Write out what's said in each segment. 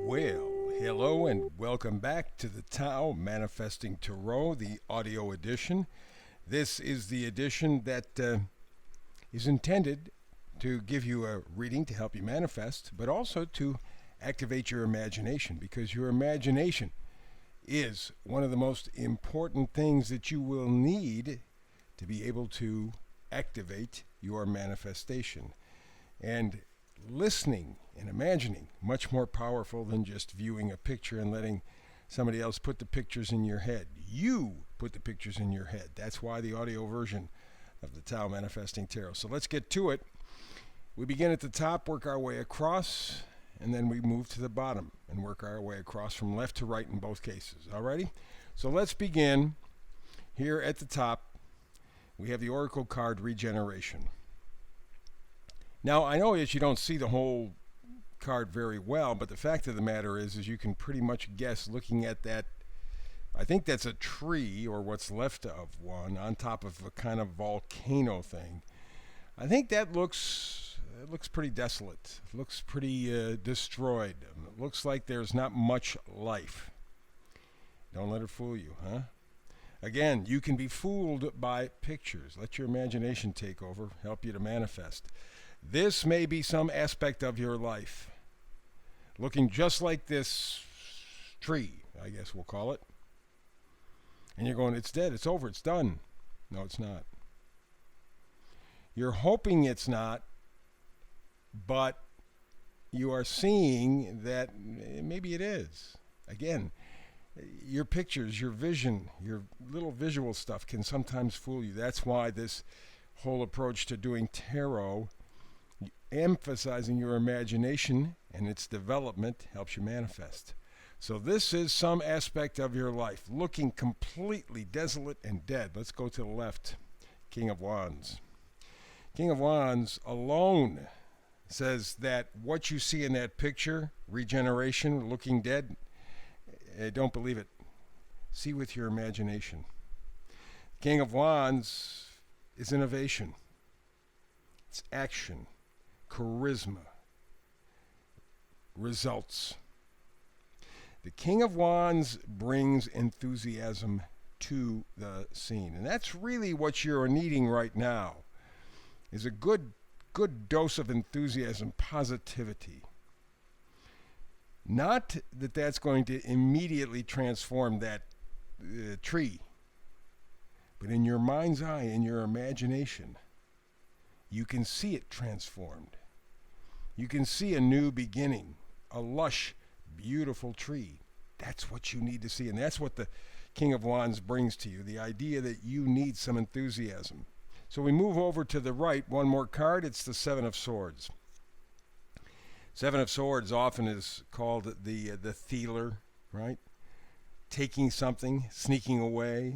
Well, hello and welcome back to the Tao Manifesting Tarot, the audio edition. This is the edition that is intended to give you a reading to help you manifest, but also to activate your imagination, because your imagination is one of the most important things that you will need to be able to activate your manifestation. And listening and imagining, much more powerful than just viewing a picture and letting somebody else put the pictures in your head. You put the pictures in your head. That's why the audio version of the Tao Manifesting Tarot. So let's get to it. We begin at the top, work our way across, and then we move to the bottom and work our way across from left to right in both cases. Alrighty? So let's begin here at the top. We have the Oracle card Regeneration. Now, I know that you don't see the whole card very well, but the fact of the matter is you can pretty much guess looking at that. I think that's a tree or what's left of one on top of a kind of volcano thing. I think that looks pretty desolate. It looks pretty destroyed. It looks like there's not much life. Don't let it fool you, huh? Again, you can be fooled by pictures. Let your imagination take over, help you to manifest. This may be some aspect of your life, looking just like this tree, I guess we'll call it. And you're going, it's dead, it's over, it's done. No, it's not. You're hoping it's not, but you are seeing that maybe it is. Again, your pictures, your vision, your little visual stuff can sometimes fool you. That's why this whole approach to doing tarot, emphasizing your imagination and its development, helps you manifest. So this is some aspect of your life looking completely desolate and dead. Let's go to the left. King of Wands. King of Wands alone says that what you see in that picture, regeneration, looking dead, don't believe it. See with your imagination. King of Wands is innovation. It's action. Charisma, results. The King of Wands brings enthusiasm to the scene, and that's really what you're needing right now, is a good dose of enthusiasm, positivity. Not that that's going to immediately transform that tree, but in your mind's eye, in your imagination, you can see it transformed. You can see a new beginning, a lush, beautiful tree. That's what you need to see, and that's what the King of Wands brings to you, the idea that you need some enthusiasm. So we move over to the right, one more card. It's the Seven of Swords. Seven of Swords often is called the Thieler, right? Taking something, sneaking away.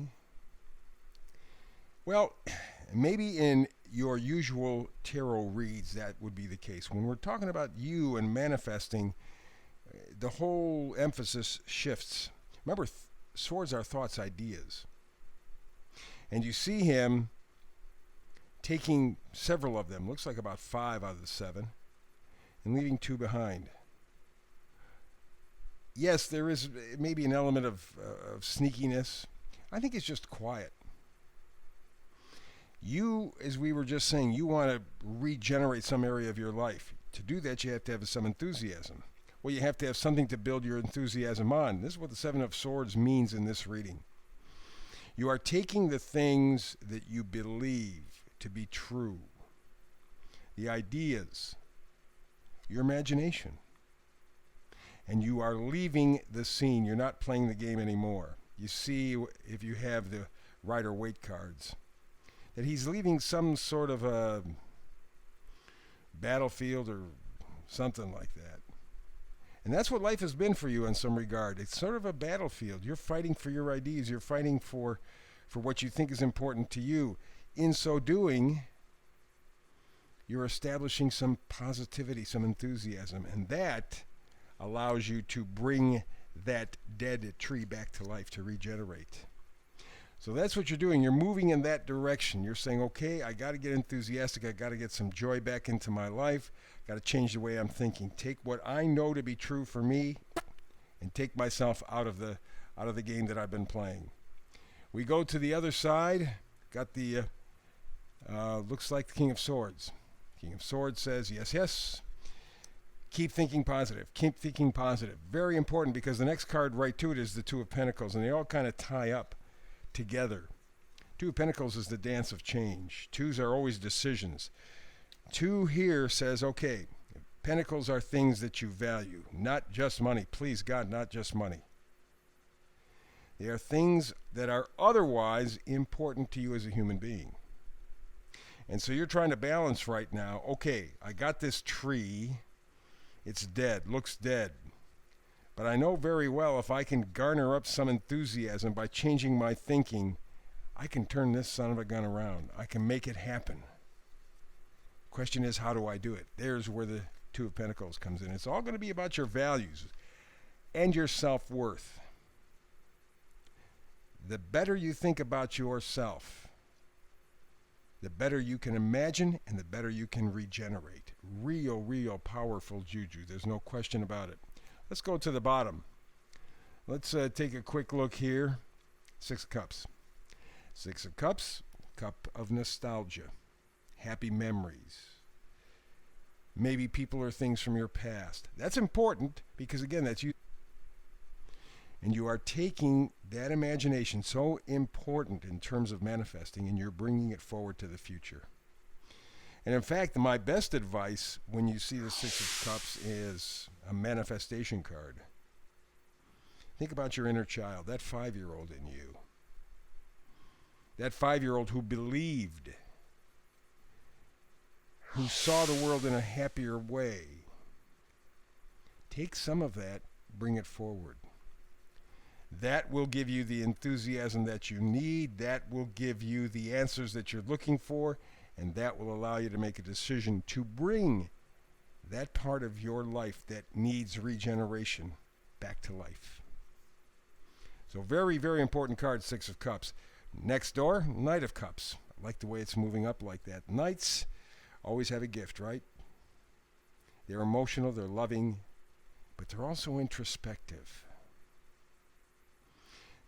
Well, maybe in your usual tarot reads, that would be the case. When we're talking about you and manifesting, the whole emphasis shifts. Remember, swords are thoughts, ideas. And you see him taking several of them, looks like about 5 out of the 7, and leaving 2 behind. Yes, there is maybe an element of sneakiness. I think it's just quiet. You, as we were just saying, you want to regenerate some area of your life. To do that, you have to have some enthusiasm. Well, you have to have something to build your enthusiasm on. This is what the Seven of Swords means in this reading. You are taking the things that you believe to be true, the ideas, your imagination, and you are leaving the scene. You're not playing the game anymore. You see, if you have the Rider-Waite cards, that he's leaving some sort of a battlefield or something like that. And that's what life has been for you in some regard. It's sort of a battlefield. You're fighting for your ideas. You're fighting for what you think is important to you. In so doing, you're establishing some positivity, some enthusiasm, and that allows you to bring that dead tree back to life, to regenerate. So that's what you're doing. You're moving in that direction. You're saying, okay, I got to get enthusiastic. I got to get some joy back into my life. Got to change the way I'm thinking. Take what I know to be true for me and take myself out of the game that I've been playing. We go to the other side. Got the looks like the King of Swords. King of Swords says, yes, yes. Keep thinking positive. Keep thinking positive. Very important, because the next card right to it is the Two of Pentacles, and they all kind of tie up together. Two of Pentacles is the dance of change. Twos are always decisions. Two here says, okay, Pentacles are things that you value, not just money. Please, God, not just money. They are things that are otherwise important to you as a human being. And so you're trying to balance right now, okay, I got this tree, it's dead, looks dead. But I know very well if I can garner up some enthusiasm by changing my thinking, I can turn this son of a gun around. I can make it happen. Question is, how do I do it? There's where the Two of Pentacles comes in. It's all going to be about your values and your self-worth. The better you think about yourself, the better you can imagine and the better you can regenerate. Real powerful juju. There's no question about it. Let's go to the bottom. Let's take a quick look here. Six of Cups. Six of Cups, cup of nostalgia, happy memories. Maybe people or things from your past. That's important because, again, that's you. And you are taking that imagination, so important in terms of manifesting, and you're bringing it forward to the future. And in fact, my best advice when you see the Six of Cups is a manifestation card. Think about your inner child, that 5-year-old in you. That 5-year-old who believed, who saw the world in a happier way. Take some of that, bring it forward. That will give you the enthusiasm that you need. That will give you the answers that you're looking for. And that will allow you to make a decision to bring that part of your life that needs regeneration back to life. So very important card, Six of Cups. Next door, Knight of Cups. I like the way it's moving up like that. Knights always have a gift, right? They're emotional, they're loving, but they're also introspective.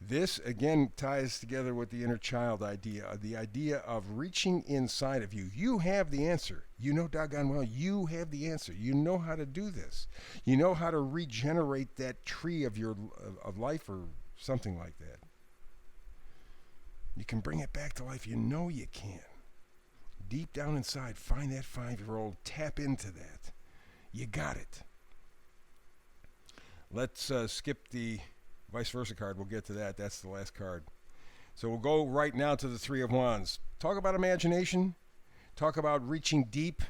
This, again, ties together with the inner child idea, the idea of reaching inside of you. You have the answer. You know doggone well you have the answer. You know how to do this. You know how to regenerate that tree of life or something like that. You can bring it back to life. You know you can. Deep down inside, find that 5-year-old. Tap into that. You got it. Let's skip the vice versa card. We'll get to that. That's the last card. So we'll go right now to the Three of Wands. Talk about imagination. Talk about reaching deep.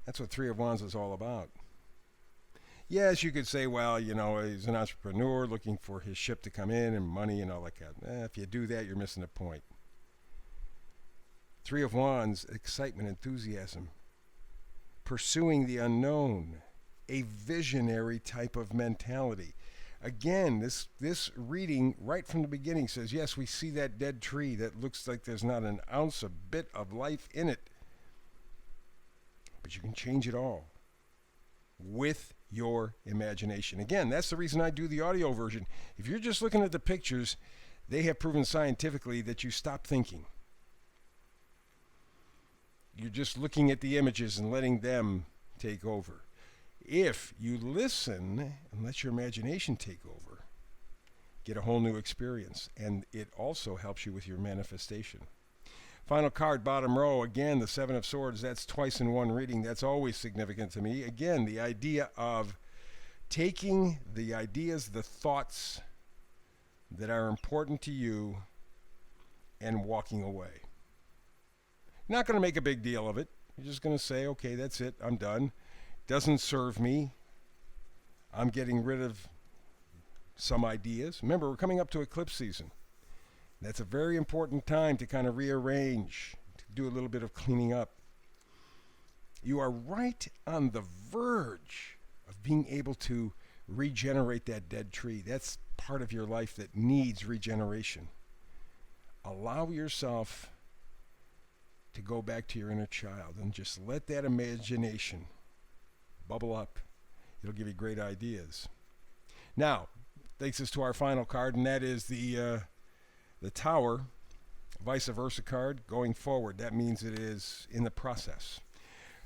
That's what Three of Wands is all about. Yes, you could say, well, you know, he's an entrepreneur looking for his ship to come in and money and all that kind of. If you do that, you're missing the point. Three of Wands, excitement, enthusiasm, pursuing the unknown, a visionary type of mentality. Again, this reading right from the beginning says, yes, we see that dead tree that looks like there's not an ounce, a bit of life in it. But you can change it all with your imagination. Again, that's the reason I do the audio version. If you're just looking at the pictures, they have proven scientifically that you stop thinking. You're just looking at the images and letting them take over. If you listen and let your imagination take over, get a whole new experience. And it also helps you with your manifestation. Final card, bottom row. Again, the Seven of Swords. That's twice in one reading. That's always significant to me. Again, the idea of taking the ideas, the thoughts that are important to you and walking away. Not going to make a big deal of it. You're just going to say, okay, that's it. I'm done. Doesn't serve me. I'm getting rid of some ideas. Remember, we're coming up to eclipse season. That's a very important time to kind of rearrange, to do a little bit of cleaning up. You are right on the verge of being able to regenerate that dead tree. That's part of your life that needs regeneration. Allow yourself to go back to your inner child and just let that imagination bubble up. It'll give you great ideas. Now, takes us to our final card, and that is the Tower, vice versa card going forward. That means it is in the process.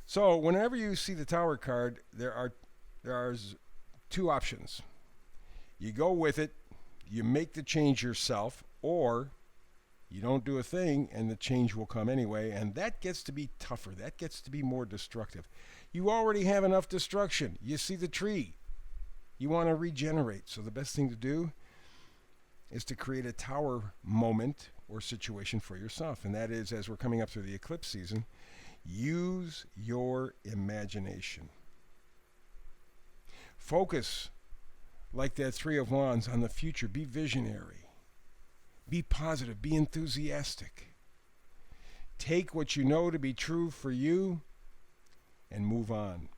So whenever you see the Tower card, there are two options. You go with it, you make the change yourself, or you don't do a thing and the change will come anyway, and that gets to be tougher. That gets to be more destructive. You already have enough destruction. You see the tree. You want to regenerate. So the best thing to do is to create a tower moment or situation for yourself. And that is, as we're coming up through the eclipse season, use your imagination. Focus, like that Three of Wands, on the future. Be visionary. Be positive. Be enthusiastic. Take what you know to be true for you and move on.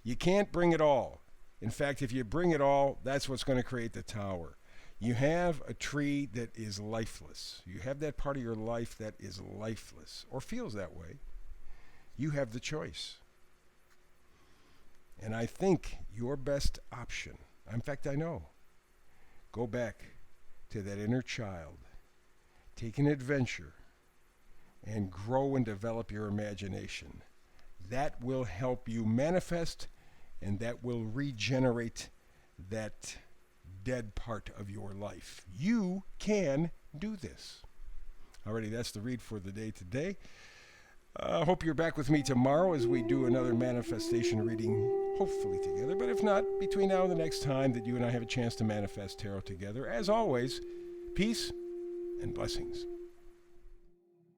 You can't bring it all. In fact, if you bring it all, that's what's going to create the tower. You have a tree that is lifeless. You have that part of your life that is lifeless or feels that way. You have the choice. And I think your best option, in fact, I know, go back to that inner child, take an adventure, and grow and develop your imagination. That will help you manifest, and that will regenerate that dead part of your life. You can do this. Alrighty, that's the read for the day today. I hope you're back with me tomorrow as we do another manifestation reading, hopefully together. But if not, between now and the next time that you and I have a chance to manifest tarot together, as always, peace and blessings.